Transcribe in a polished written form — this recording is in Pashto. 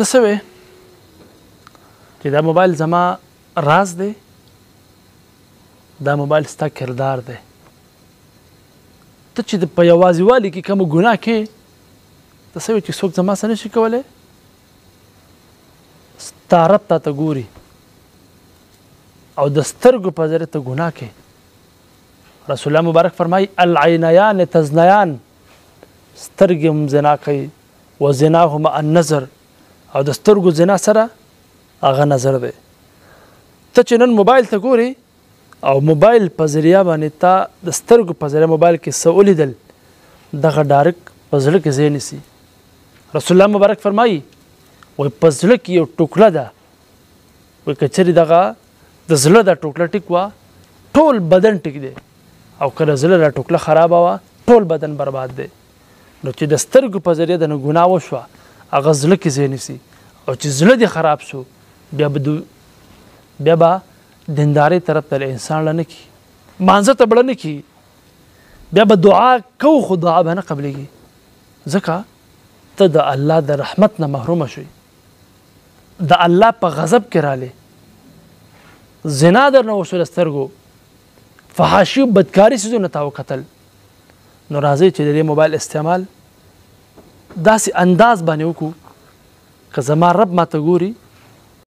ته څه وې چې دا موبایل زما راز دی دا موبایل ستا کردار دی ته چې په یوازیوالي کې کومه ګناه کې ته څه وې چې څوک زما څه نشي کولی ستا رب تا ته ګوري او د سترګو په ذریعه ته ګناه کې رسول الله مبارک فرمایي العینیان تزنیان سترګې هم زنا کوي و زناهما النظر او د سترګو زنا سره هغه نظر دی ته چې نن موبایل ته ګوري او موبایل په ذریعه باندې تا د سترګو په ذریعه موبایل کې څه ولیدل دغه ډایرک په زړه کې ځای نیسي رسول الله مبارک فرمایي وایي په زړه کې یو ټوکړه ده وایي که چېرې دغه د زړه دا ټوکړه ټیک وه ټول بدن ټیک دی او که د زړه دا ټوکړه خرابه وه ټول بدن برباد دی نو چې د سترګو په ذریعه د نه ګناه وشوه هغه زړه کې ځای نیسي او چې زړه دې خراب شو بیا به دیندارۍ طرف ته انسان له نه کي مانځه ته بړه نه کي بیا به دعا کوو خو دعا به نه قبلېږي ځکه ته د الله د رحمت نه محرومه شوي د الله په غضب کې رالی زنا در نه وشو له سترګو فحاشي بدکاري څیزونه تا وکتل نو راځئ چې د دې موبایل استعمال داسې انداز باندې وکړو که زما رب ما ته ګوري